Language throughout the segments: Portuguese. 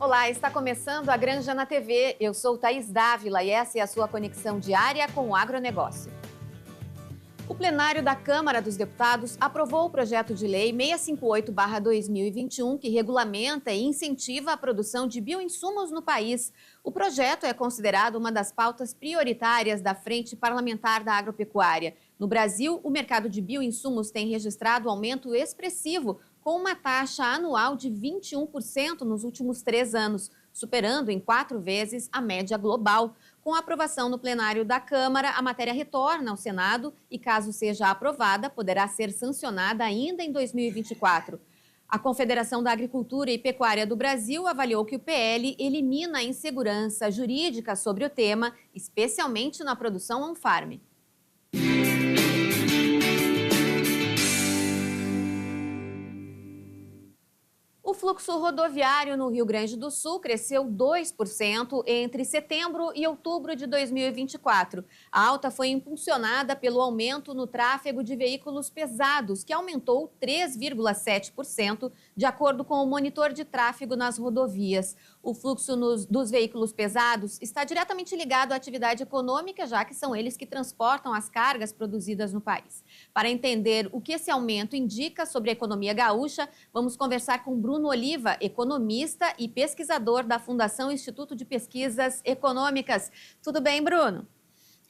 Olá, está começando a Granja na TV. Eu sou Thaís Dávila e essa é a sua conexão diária com o agronegócio. O plenário da Câmara dos Deputados aprovou o projeto de lei 658/2021, que regulamenta e incentiva a produção de bioinsumos no país. O projeto é considerado uma das pautas prioritárias da Frente Parlamentar da Agropecuária. No Brasil, o mercado de bioinsumos tem registrado aumento expressivo, com uma taxa anual de 21% nos últimos 3 anos, superando em 4 vezes a média global. Com a aprovação no plenário da Câmara, a matéria retorna ao Senado e, caso seja aprovada, poderá ser sancionada ainda em 2024. A Confederação da Agricultura e Pecuária do Brasil avaliou que o PL elimina a insegurança jurídica sobre o tema, especialmente na produção on-farm. O fluxo rodoviário no Rio Grande do Sul cresceu 2% entre setembro e outubro de 2024. A alta foi impulsionada pelo aumento no tráfego de veículos pesados, que aumentou 3,7%, de acordo com o monitor de tráfego nas rodovias. O fluxo dos veículos pesados está diretamente ligado à atividade econômica, já que são eles que transportam as cargas produzidas no país. Para entender o que esse aumento indica sobre a economia gaúcha, vamos conversar com Bruno Oliva, economista e pesquisador da Fundação Instituto de Pesquisas Econômicas. Tudo bem, Bruno?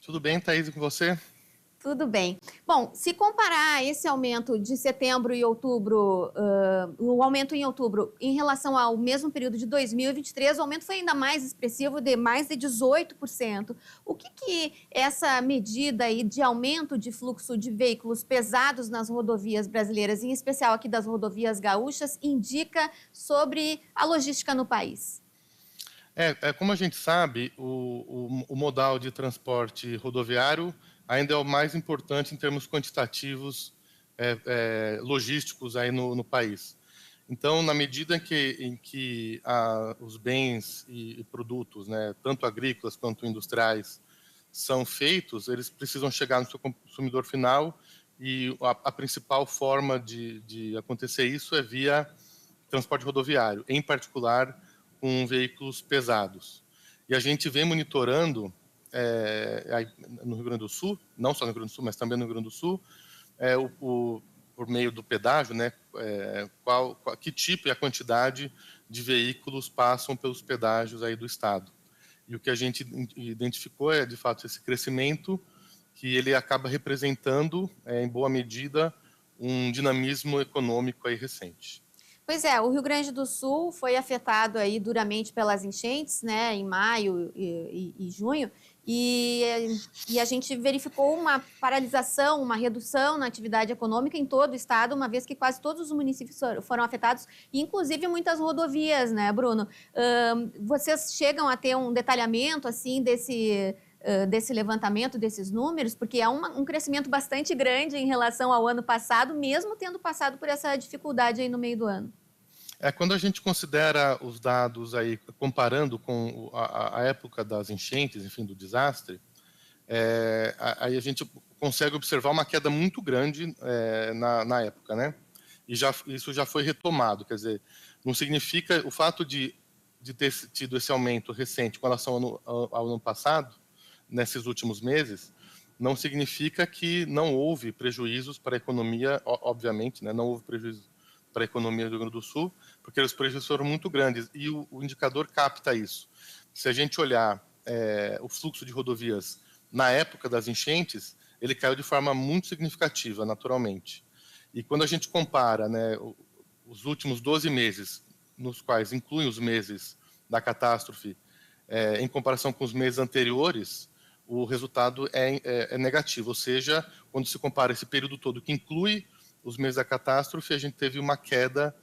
Tudo bem, Thaís, e com você? Tudo bem. Bom, se comparar esse aumento de setembro e outubro, o aumento em outubro, em relação ao mesmo período de 2023, o aumento foi ainda mais expressivo, de mais de 18%. O que essa medida aí de aumento de fluxo de veículos pesados nas rodovias brasileiras, em especial aqui das rodovias gaúchas, indica sobre a logística no país? Como a gente sabe, o modal de transporte rodoviário ainda é o mais importante em termos quantitativos logísticos aí no país. Então, na medida em que os bens e produtos, né, tanto agrícolas quanto industriais, são feitos, eles precisam chegar no seu consumidor final e a principal forma de acontecer isso é via transporte rodoviário, em particular com veículos pesados. E a gente vem monitorando no Rio Grande do Sul, não só no Rio Grande do Sul, mas também no Rio Grande do Sul, por meio do pedágio, né, que tipo e a quantidade de veículos passam pelos pedágios aí do estado. E o que a gente identificou é, de fato, esse crescimento, que ele acaba representando, em boa medida, um dinamismo econômico aí recente. Pois é, o Rio Grande do Sul foi afetado aí duramente pelas enchentes, né, em maio e junho, e a gente verificou uma paralisação, uma redução na atividade econômica em todo o estado, uma vez que quase todos os municípios foram afetados, inclusive muitas rodovias, né, Bruno? Vocês chegam a ter um detalhamento, assim, desse levantamento, desses números, porque é um crescimento bastante grande em relação ao ano passado, mesmo tendo passado por essa dificuldade aí no meio do ano. Quando a gente considera os dados aí, comparando com a época das enchentes, enfim, do desastre, aí a gente consegue observar uma queda muito grande na época, né? E isso já foi retomado, quer dizer, não significa o fato de ter tido esse aumento recente com relação ao ano passado, nesses últimos meses, não significa que não houve prejuízos para a economia, obviamente, né? Não houve prejuízo para a economia do Rio Grande do Sul, porque os prejuízos foram muito grandes, e o indicador capta isso. Se a gente olhar o fluxo de rodovias na época das enchentes, ele caiu de forma muito significativa, naturalmente. E quando a gente compara, né, os últimos 12 meses, nos quais incluem os meses da catástrofe, em comparação com os meses anteriores, o resultado é negativo, ou seja, quando se compara esse período todo que inclui os meses da catástrofe, a gente teve uma queda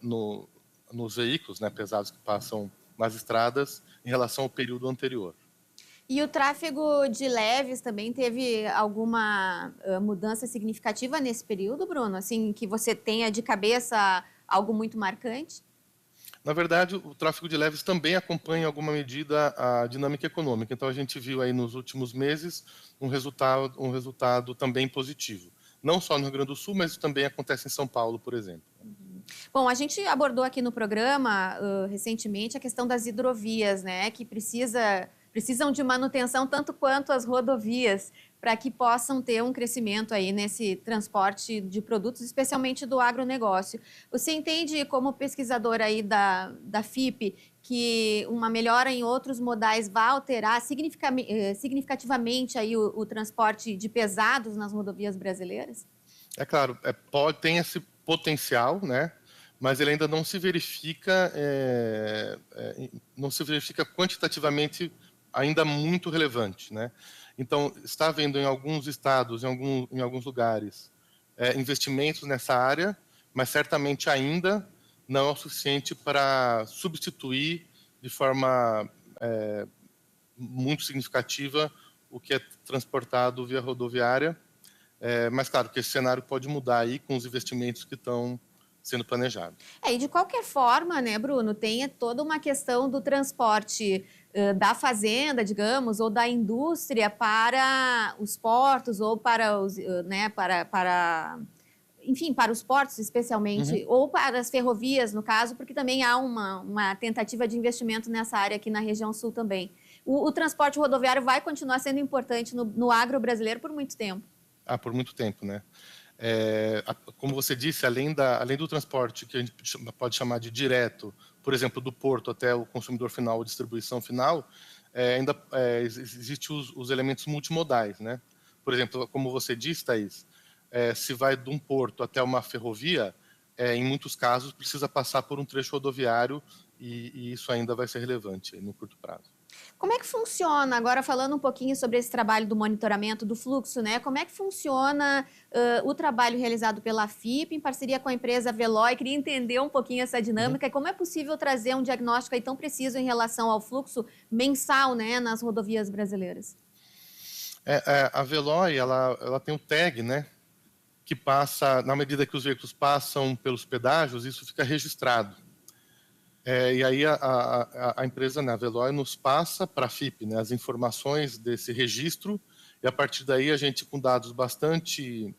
nos veículos, né, pesados que passam nas estradas em relação ao período anterior. E o tráfego de leves também teve alguma mudança significativa nesse período, Bruno? Assim, que você tenha de cabeça algo muito marcante? Na verdade, o tráfego de leves também acompanha em alguma medida a dinâmica econômica. Então, a gente viu aí nos últimos meses um resultado também positivo. Não só no Rio Grande do Sul, mas também acontece em São Paulo, por exemplo. Bom, a gente abordou aqui no programa recentemente a questão das hidrovias, né, que precisam de manutenção tanto quanto as rodovias, para que possam ter um crescimento aí nesse transporte de produtos, especialmente do agronegócio. Você entende, como pesquisador aí da FIP, que uma melhora em outros modais vai alterar significativamente aí o transporte de pesados nas rodovias brasileiras? É claro, tem esse potencial, né? Mas ele ainda não se verifica quantitativamente ainda muito relevante, né? Então, está havendo em alguns estados, em alguns lugares, investimentos nessa área, mas certamente ainda não é o suficiente para substituir de forma muito significativa o que é transportado via rodoviária. Mas, claro, que esse cenário pode mudar aí com os investimentos que estão sendo planejados. E de qualquer forma, né, Bruno, tem toda uma questão do transporte da fazenda, digamos, ou da indústria para os portos ou para os, né, enfim, para os portos especialmente, ou para as ferrovias, no caso, porque também há uma tentativa de investimento nessa área aqui na região sul também. O transporte rodoviário vai continuar sendo importante no agro brasileiro por muito tempo. Por muito tempo, né? Como você disse, além do transporte que a gente pode chamar de direto, por exemplo, do porto até o consumidor final, a distribuição final, ainda existem os elementos multimodais, né? Por exemplo, como você disse, Thaís, se vai de um porto até uma ferrovia, em muitos casos precisa passar por um trecho rodoviário e isso ainda vai ser relevante no curto prazo. Como é que funciona, agora falando um pouquinho sobre esse trabalho do monitoramento do fluxo, né? Como é que funciona o trabalho realizado pela FIP em parceria com a empresa Veloy? Queria entender um pouquinho essa dinâmica e como é possível trazer um diagnóstico aí tão preciso em relação ao fluxo mensal, né, nas rodovias brasileiras. A Veloy, ela tem um tag, né, que passa, na medida que os veículos passam pelos pedágios, isso fica registrado. E aí a empresa, né, a Veloy, nos passa para a FIP, né, as informações desse registro, e a partir daí a gente, com dados bastante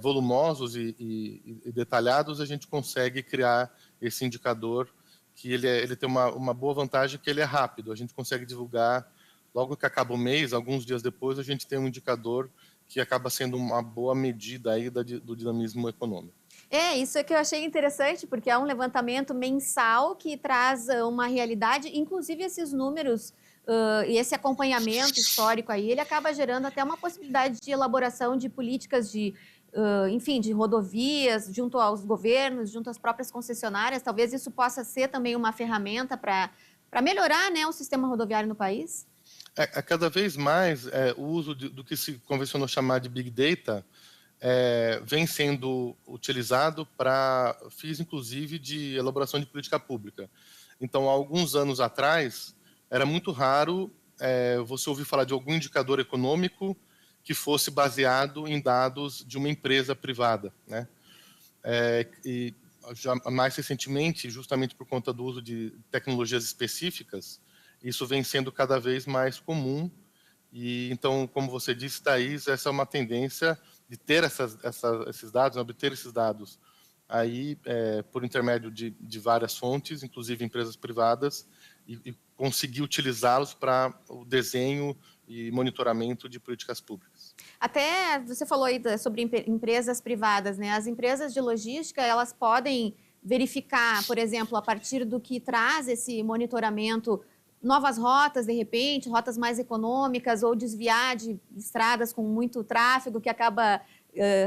volumosos e detalhados, a gente consegue criar esse indicador, que ele tem uma boa vantagem, que ele é rápido. A gente consegue divulgar, logo que acaba o mês, alguns dias depois, a gente tem um indicador que acaba sendo uma boa medida aí do dinamismo econômico. Isso é que eu achei interessante, porque é um levantamento mensal que traz uma realidade, inclusive esses números e esse acompanhamento histórico aí, ele acaba gerando até uma possibilidade de elaboração de políticas enfim, de rodovias, junto aos governos, junto às próprias concessionárias. Talvez isso possa ser também uma ferramenta para melhorar, né, o sistema rodoviário no país? Cada vez mais o uso do que se convencionou chamar de Big Data vem sendo utilizado para fins, inclusive, de elaboração de política pública. Então, há alguns anos atrás, era muito raro você ouvir falar de algum indicador econômico que fosse baseado em dados de uma empresa privada, né? E já mais recentemente, justamente por conta do uso de tecnologias específicas, isso vem sendo cada vez mais comum. E então, como você disse, Thaís, essa é uma tendência de ter esses dados, obter esses dados aí por intermédio de várias fontes, inclusive empresas privadas, e conseguir utilizá-los para o desenho e monitoramento de políticas públicas. Até você falou aí sobre empresas privadas, né? As empresas de logística, elas podem verificar, por exemplo, a partir do que traz esse monitoramento, novas rotas, de repente, rotas mais econômicas, ou desviar de estradas com muito tráfego, que acaba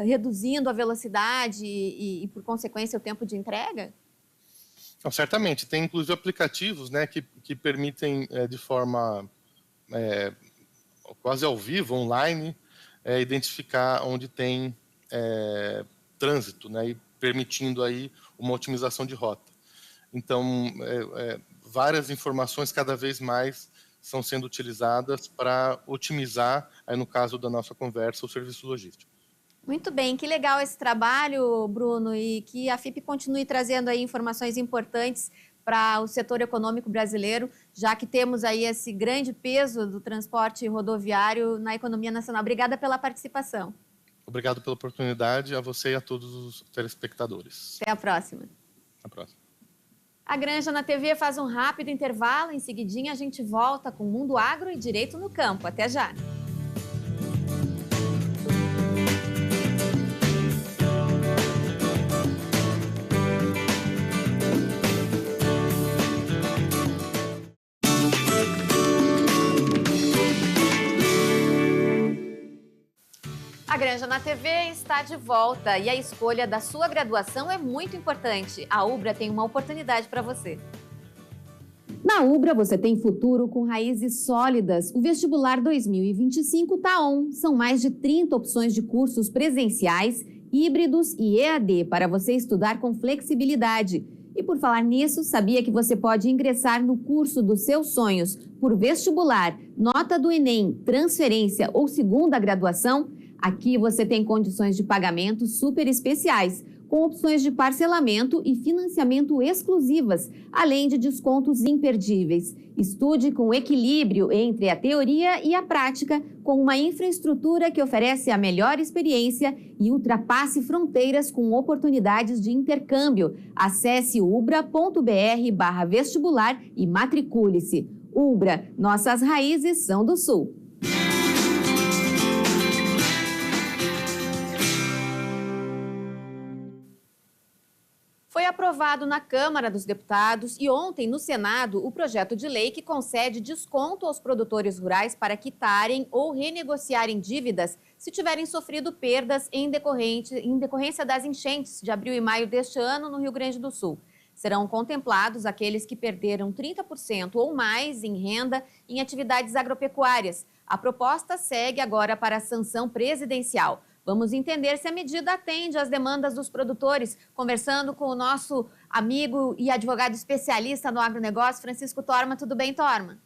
reduzindo a velocidade e, por consequência, o tempo de entrega? Então, certamente. Tem, inclusive, aplicativos, né, que permitem, de forma quase ao vivo, online, identificar onde tem trânsito, né, e permitindo aí uma otimização de rota. Então, várias informações cada vez mais estão sendo utilizadas para otimizar, aí no caso da nossa conversa, o serviço logístico. Muito bem, que legal esse trabalho, Bruno, e que a FIP continue trazendo aí informações importantes para o setor econômico brasileiro, já que temos aí esse grande peso do transporte rodoviário na economia nacional. Obrigada pela participação. Obrigado pela oportunidade, a você e a todos os telespectadores. Até a próxima. Até a próxima. A Granja na TV faz um rápido intervalo, em seguidinha a gente volta com Mundo Agro e Direito no Campo. Até já! A Granja na TV está de volta e a escolha da sua graduação é muito importante. A Ubra tem uma oportunidade para você. Na Ubra você tem futuro com raízes sólidas. O vestibular 2025 tá on. São mais de 30 opções de cursos presenciais, híbridos e EAD para você estudar com flexibilidade. E por falar nisso, sabia que você pode ingressar no curso dos seus sonhos por vestibular, nota do Enem, transferência ou segunda graduação? Aqui você tem condições de pagamento super especiais, com opções de parcelamento e financiamento exclusivas, além de descontos imperdíveis. Estude com equilíbrio entre a teoria e a prática, com uma infraestrutura que oferece a melhor experiência e ultrapasse fronteiras com oportunidades de intercâmbio. Acesse ubra.br/vestibular e matricule-se. Ubra, nossas raízes são do Sul. Foi aprovado na Câmara dos Deputados e ontem no Senado o projeto de lei que concede desconto aos produtores rurais para quitarem ou renegociarem dívidas se tiverem sofrido perdas em decorrência das enchentes de abril e maio deste ano no Rio Grande do Sul. Serão contemplados aqueles que perderam 30% ou mais em renda em atividades agropecuárias. A proposta segue agora para a sanção presidencial. Vamos entender se a medida atende às demandas dos produtores, conversando com o nosso amigo e advogado especialista no agronegócio, Francisco Torma. Tudo bem, Torma?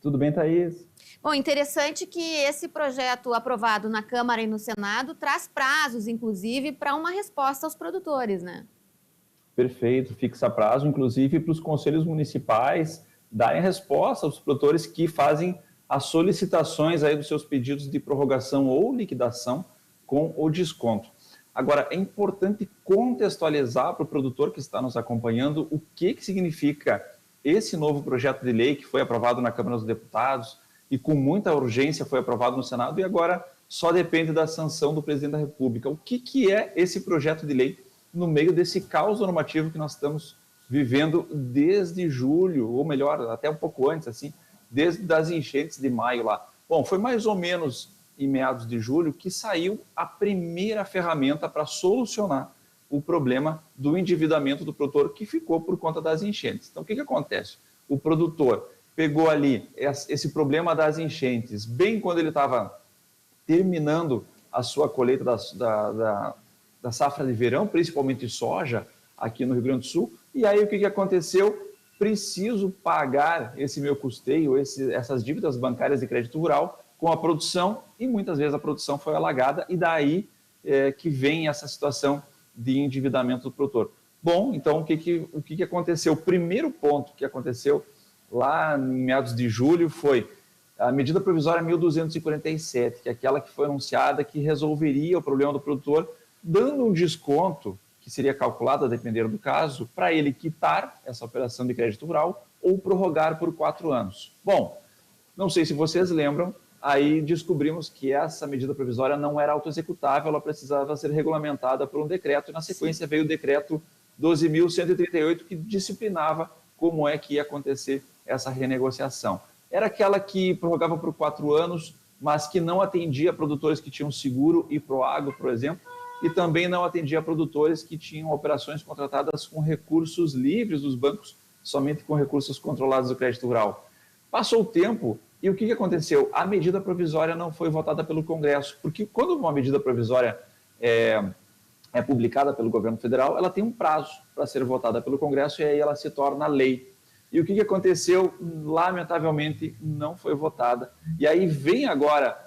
Tudo bem, Thaís. Bom, interessante que esse projeto aprovado na Câmara e no Senado traz prazos, inclusive, para uma resposta aos produtores, né? Perfeito, fixa prazo, inclusive, para os conselhos municipais darem resposta aos produtores que fazem as solicitações aí dos seus pedidos de prorrogação ou liquidação com o desconto. Agora, é importante contextualizar para o produtor que está nos acompanhando o que significa esse novo projeto de lei que foi aprovado na Câmara dos Deputados e com muita urgência foi aprovado no Senado e agora só depende da sanção do presidente da República. O que é esse projeto de lei no meio desse caos normativo que nós estamos vivendo desde julho, ou melhor, até um pouco antes, assim, desde as enchentes de maio lá? Bom, foi mais ou menos em meados de julho, que saiu a primeira ferramenta para solucionar o problema do endividamento do produtor que ficou por conta das enchentes. Então, o que acontece? O produtor pegou ali esse problema das enchentes, bem quando ele estava terminando a sua colheita da safra de verão, principalmente soja, aqui no Rio Grande do Sul, e aí o que aconteceu? Preciso pagar esse meu custeio, essas dívidas bancárias de crédito rural, com a produção, e muitas vezes a produção foi alagada, e daí que vem essa situação de endividamento do produtor. Bom, então o que aconteceu? O primeiro ponto que aconteceu lá em meados de julho foi a medida provisória 1247, que é aquela que foi anunciada que resolveria o problema do produtor, dando um desconto, que seria calculado a depender do caso, para ele quitar essa operação de crédito rural ou prorrogar por 4 anos. Bom, não sei se vocês lembram, aí descobrimos que essa medida provisória não era autoexecutável, ela precisava ser regulamentada por um decreto, e na sequência veio o decreto 12.138, que disciplinava como é que ia acontecer essa renegociação. Era aquela que prorrogava por 4 anos, mas que não atendia produtores que tinham seguro e Proagro, por exemplo, e também não atendia produtores que tinham operações contratadas com recursos livres dos bancos, somente com recursos controlados do crédito rural. Passou o tempo, e o que aconteceu? A medida provisória não foi votada pelo Congresso, porque quando uma medida provisória é publicada pelo governo federal, ela tem um prazo para ser votada pelo Congresso e aí ela se torna lei. E o que aconteceu? Lamentavelmente, não foi votada. E aí vem agora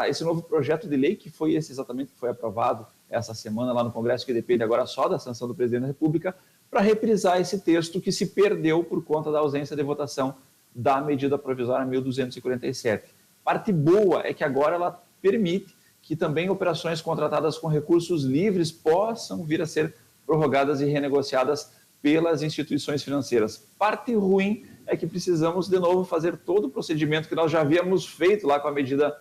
esse novo projeto de lei, que foi esse exatamente que foi aprovado essa semana lá no Congresso, que depende agora só da sanção do presidente da República, para reprisar esse texto que se perdeu por conta da ausência de votação da medida provisória 1247. Parte boa é que agora ela permite que também operações contratadas com recursos livres possam vir a ser prorrogadas e renegociadas pelas instituições financeiras. Parte ruim é que precisamos, de novo, fazer todo o procedimento que nós já havíamos feito lá com a medida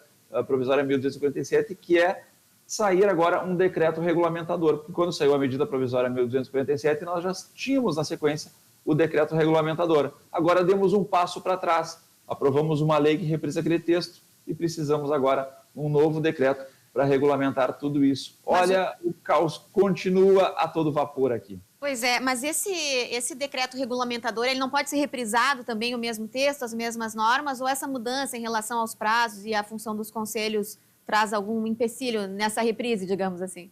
provisória 1247, que é sair agora um decreto regulamentador. Porque quando saiu a medida provisória 1247, nós já tínhamos na sequência o decreto regulamentador. Agora demos um passo para trás, aprovamos uma lei que reprisa aquele texto e precisamos agora um novo decreto para regulamentar tudo isso. Olha, o caos continua a todo vapor aqui. Pois é, mas esse decreto regulamentador, ele não pode ser reprisado também o mesmo texto, as mesmas normas, ou essa mudança em relação aos prazos e à função dos conselhos traz algum empecilho nessa reprise, digamos assim?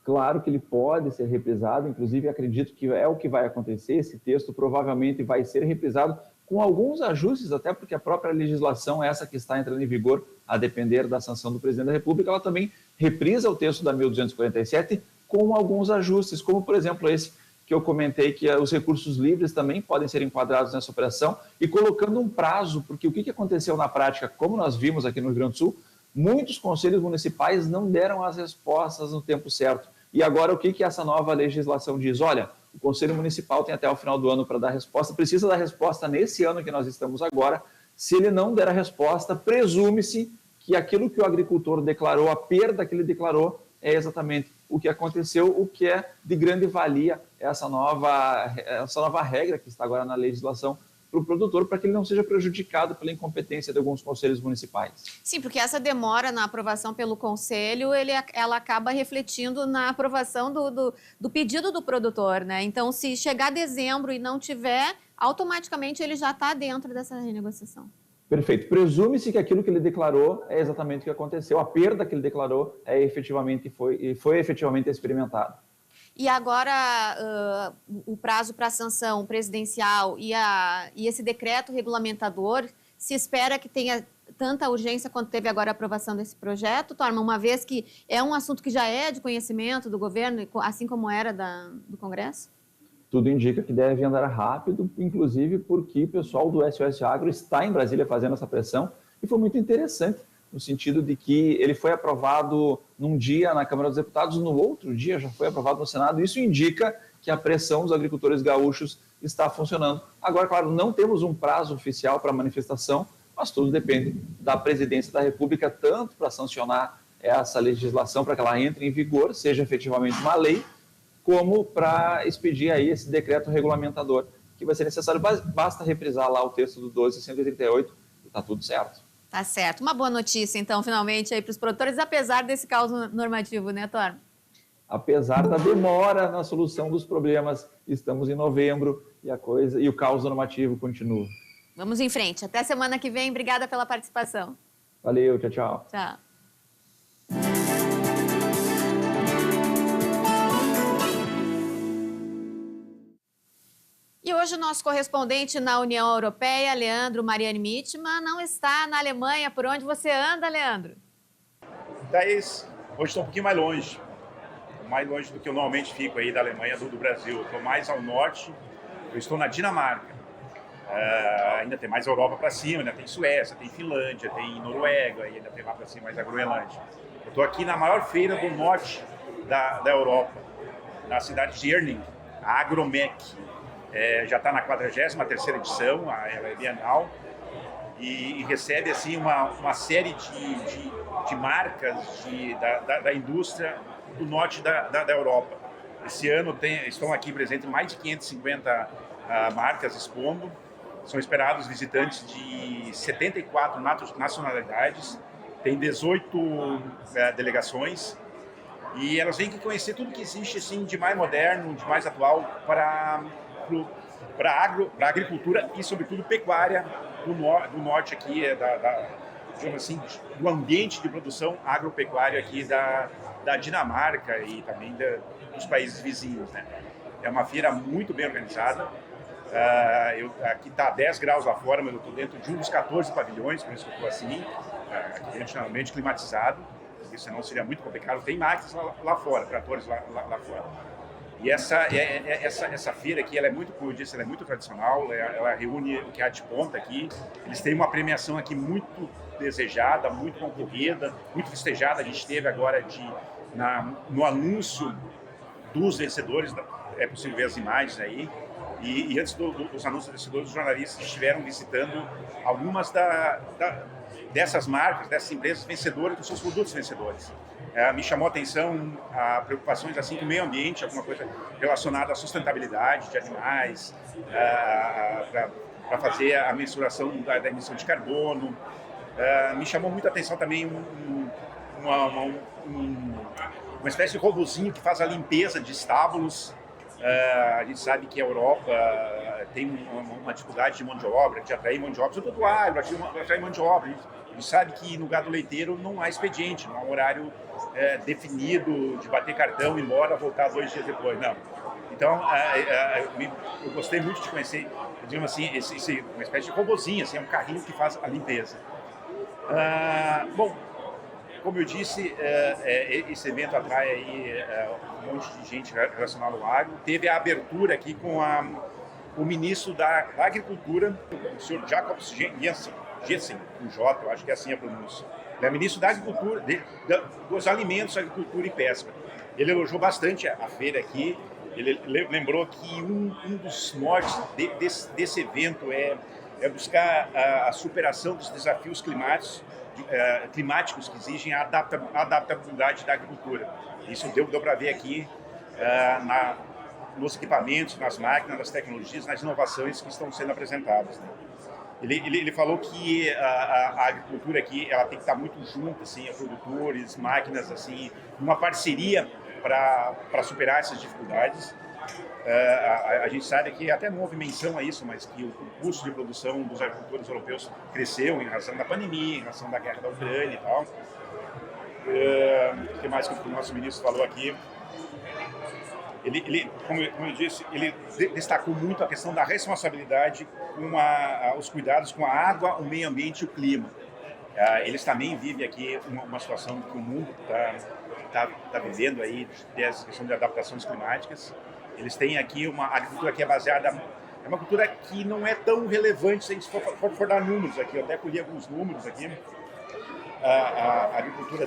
Claro que ele pode ser reprisado, inclusive acredito que é o que vai acontecer, esse texto provavelmente vai ser reprisado com alguns ajustes, até porque a própria legislação, essa que está entrando em vigor, a depender da sanção do presidente da República, ela também reprisa o texto da 1247 com alguns ajustes, como por exemplo esse que eu comentei, que os recursos livres também podem ser enquadrados nessa operação, e colocando um prazo, porque o que aconteceu na prática, como nós vimos aqui no Rio Grande do Sul, muitos conselhos municipais não deram as respostas no tempo certo. E agora o que essa nova legislação diz? Olha, o Conselho Municipal tem até o final do ano para dar resposta, precisa dar resposta nesse ano que nós estamos agora. Se ele não der a resposta, presume-se que aquilo que o agricultor declarou, a perda que ele declarou, é exatamente o que aconteceu, o que é de grande valia essa nova regra que está agora na legislação para o produtor, para que ele não seja prejudicado pela incompetência de alguns conselhos municipais. Sim, porque essa demora na aprovação pelo conselho, ela acaba refletindo na aprovação do pedido do produtor, né? Então, se chegar dezembro e não tiver, automaticamente ele já está dentro dessa renegociação. Perfeito. Presume-se que aquilo que ele declarou é exatamente o que aconteceu. A perda que ele declarou foi efetivamente experimentada. E agora, o prazo para a sanção presidencial e esse decreto regulamentador, se espera que tenha tanta urgência quanto teve agora a aprovação desse projeto, Torma, uma vez que é um assunto que já é de conhecimento do governo, assim como era do Congresso? Tudo indica que deve andar rápido, inclusive porque o pessoal do SOS Agro está em Brasília fazendo essa pressão, e foi muito interessante, no sentido de que ele foi aprovado num dia na Câmara dos Deputados, no outro dia já foi aprovado no Senado. Isso indica que a pressão dos agricultores gaúchos está funcionando. Agora, claro, não temos um prazo oficial para a manifestação, mas tudo depende da Presidência da República, tanto para sancionar essa legislação, para que ela entre em vigor, seja efetivamente uma lei, como para expedir aí esse decreto regulamentador, que vai ser necessário. Basta reprisar lá o texto do 1238 e está tudo certo. Tá certo. Uma boa notícia, então, finalmente, aí para os produtores, apesar desse caos normativo, né, Torma? Apesar da demora na solução dos problemas, estamos em novembro e o caos normativo continua. Vamos em frente. Até semana que vem. Obrigada pela participação. Valeu, tchau, tchau. Tchau. E hoje o nosso correspondente na União Europeia, Leandro Mariani Mitman, não está na Alemanha. Por onde você anda, Leandro? Thaís, hoje estou um pouquinho mais longe do que eu normalmente fico aí da Alemanha, do Brasil. Estou mais ao norte, eu estou na Dinamarca. Ainda tem mais Europa para cima, ainda tem Suécia, tem Finlândia, tem Noruega, e ainda tem lá para cima mais a Groenlândia. Eu estou aqui na maior feira do norte da Europa, na cidade de Erling, a Agromec. Já está na 43ª edição, ela é bienal, e recebe assim, uma série de marcas da indústria do norte da Europa. Esse ano estão aqui presentes mais de 550 marcas expondo. São esperados visitantes de 74 nacionalidades, tem 18 delegações, e elas vêm aqui conhecer tudo que existe assim, de mais moderno, de mais atual para a agricultura e, sobretudo, pecuária do norte aqui, digamos assim, do ambiente de produção agropecuária aqui da Dinamarca e também dos países vizinhos, né? É uma feira muito bem organizada. Aqui está 10 graus lá fora, mas eu estou dentro de um dos 14 pavilhões, por isso que eu estou assim, aqui dentro normalmente climatizado, porque senão seria muito complicado. Tem máquinas lá fora, tratores lá fora. E essa feira aqui, ela é muito, como eu disse, ela é muito tradicional, ela reúne o que há de ponta aqui. Eles têm uma premiação aqui muito desejada, muito concorrida, muito festejada. A gente teve agora no anúncio dos vencedores, é possível ver as imagens aí, e antes dos anúncios dos vencedores, os jornalistas estiveram visitando algumas dessas marcas, dessas empresas vencedoras, dos seus produtos vencedores. Me chamou a atenção a preocupações assim com o meio ambiente, alguma coisa relacionada à sustentabilidde de animais, para fazer a mensuração da emissão de carbono. Me chamou muita atenção também uma espécie de robozinho que faz a limpeza de estábulos. A gente sabe que a Europa tem uma dificuldade de mão de obra, de atrair mão de obra, sobretudo do agro, atrair mão de obra. A gente sabe que no gado leiteiro não há expediente, não há um horário definido de bater cartão, ir embora, voltar 2 dias depois, não. Então, eu gostei muito de conhecer, digamos assim, uma espécie de robozinho, assim, é um carrinho que faz a limpeza. Bom, como eu disse, esse evento atrai aí um monte de gente relacionada ao agro. Teve a abertura aqui com o ministro da Agricultura, o senhor Jacobs Jessen, com J, eu acho que é assim a pronúncia. Ele é ministro da Agricultura, dos Alimentos, Agricultura e Pesca. Ele elogiou bastante a feira aqui. Ele lembrou que um dos nortes desse evento é buscar a superação dos desafios climáticos que exigem a adaptabilidade da agricultura. Isso deu para ver aqui nos equipamentos, nas máquinas, nas tecnologias, nas inovações que estão sendo apresentadas, né? Ele falou que a agricultura aqui ela tem que estar muito junto, assim, a produtores, máquinas, assim, uma parceria para superar essas dificuldades. A gente sabe que até não houve menção a isso, mas que o custo de produção dos agricultores europeus cresceu em razão da pandemia, em razão da guerra da Ucrânia e tal. O que mais que o nosso ministro falou aqui? Ele, como eu disse, ele destacou muito a questão da responsabilidade com os cuidados com a água, o meio ambiente e o clima. Eles também vivem aqui uma situação que o mundo está vivendo aí, dessa questão de adaptações climáticas. Eles têm aqui uma agricultura que é baseada, é uma cultura que não é tão relevante se a gente for dar números aqui. Eu até colhi alguns números aqui. A agricultura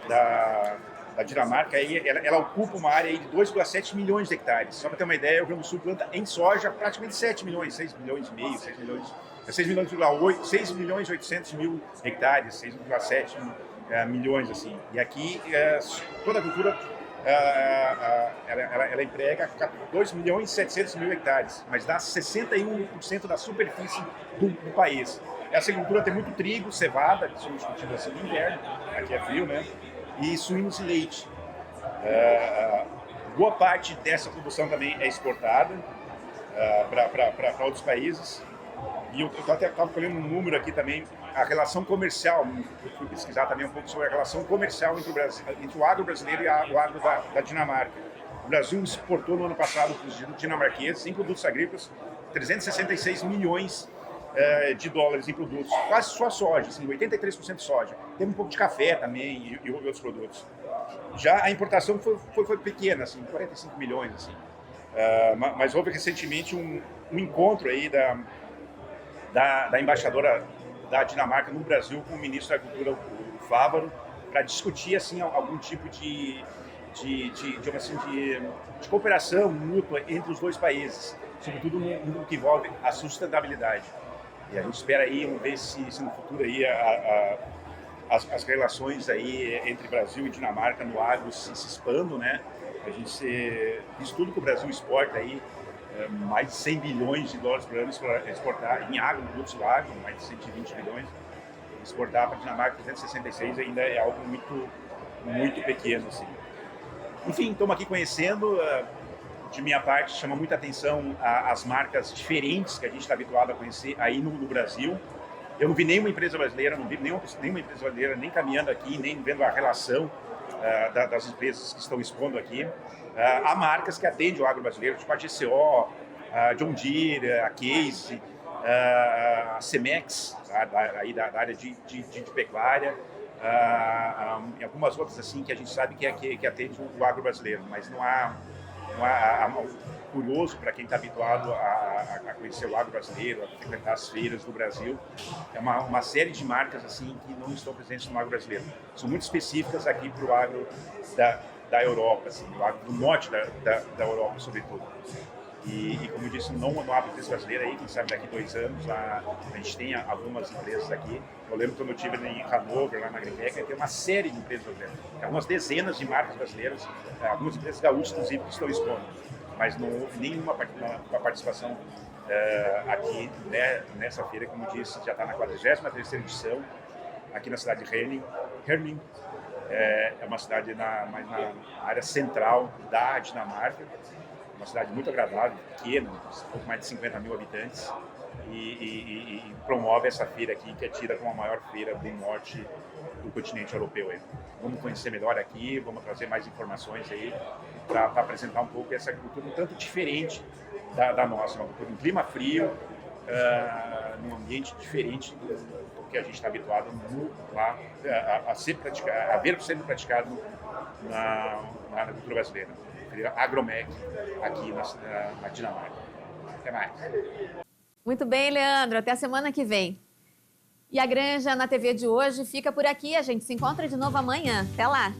da Dinamarca, aí, ela ocupa uma área aí de 2,7 milhões de hectares. Só para ter uma ideia, o Rio Grande do Sul planta em soja praticamente 7 milhões, 6 milhões e meio, 6 milhões e 800 mil hectares, 6,7 milhões, assim. E aqui, toda a cultura, ela emprega 2 milhões e 700 mil hectares, mas dá 61% da superfície do país. Essa agricultura tem muito trigo, cevada, que são discutidos assim no inverno, aqui é frio, né? E suínos e leite. Boa parte dessa produção também é exportada para outros países. E eu até estava colhendo um número aqui também, a relação comercial. Eu fui pesquisar também um pouco sobre a relação comercial entre o agro brasileiro e o agro da Dinamarca. O Brasil exportou no ano passado para os dinamarqueses, em produtos agrícolas, 366 milhões de dólares em produtos, quase só soja, assim, 83% soja. Tem um pouco de café também e outros produtos. Já a importação foi pequena, assim, 45 milhões, assim. Mas houve recentemente um encontro aí da embaixadora da Dinamarca no Brasil com o ministro da Agricultura, o Fávaro, para discutir assim algum tipo de cooperação mútua entre os dois países, sobretudo no que envolve a sustentabilidade. E a gente espera aí, vamos ver se no futuro aí as relações aí entre Brasil e Dinamarca no agro se expandam, né? A gente isso tudo que o Brasil exporta aí, mais de 100 bilhões de dólares por ano para exportar em agro, produtos do agro, mais de 120 bilhões. Exportar para a Dinamarca 366 ainda é algo muito, muito pequeno, assim. Enfim, estamos aqui conhecendo. De minha parte, chama muita atenção as marcas diferentes que a gente está habituado a conhecer aí no Brasil. Eu não vi nenhuma empresa brasileira, não vi nenhuma empresa brasileira nem caminhando aqui, nem vendo a relação das empresas que estão expondo aqui. Há marcas que atendem o agro brasileiro, tipo a GCO, a John Deere, a Case, a Cemex, aí da área de pecuária, e algumas outras assim que a gente sabe que atende o agro brasileiro, mas não há curioso para quem está habituado a conhecer o agro brasileiro, a frequentar as feiras do Brasil. É uma série de marcas assim que não estão presentes no agro brasileiro. São muito específicas aqui para o agro da Europa, assim, o agro do norte da Europa, sobretudo. E como eu disse, não abre empresa brasileira aí, quem sabe daqui 2 anos a gente tem algumas empresas aqui. Eu lembro quando eu estive em Hannover, lá na Agritec, tem uma série de empresas brasileiras, algumas dezenas de marcas brasileiras, algumas empresas gaúchas, inclusive, que estão expondo, mas não houve nenhuma participação aqui, né, nessa feira. Como eu disse, já está na 43ª edição, aqui na cidade de Herning. É uma cidade mais na área central da Dinamarca. Uma cidade muito agradável, pequena, um pouco mais de 50 mil habitantes, e promove essa feira aqui, que é tida como a maior feira do norte do continente europeu. Vamos conhecer melhor aqui, vamos trazer mais informações aí para apresentar um pouco essa cultura um tanto diferente da nossa, uma cultura em clima frio, num ambiente diferente do que a gente está habituado a ver sendo praticado na cultura brasileira. Agromec aqui na Dinamarca. Até mais. Muito bem, Leandro. Até a semana que vem. E a Granja na TV de hoje fica por aqui. A gente se encontra de novo amanhã. Até lá.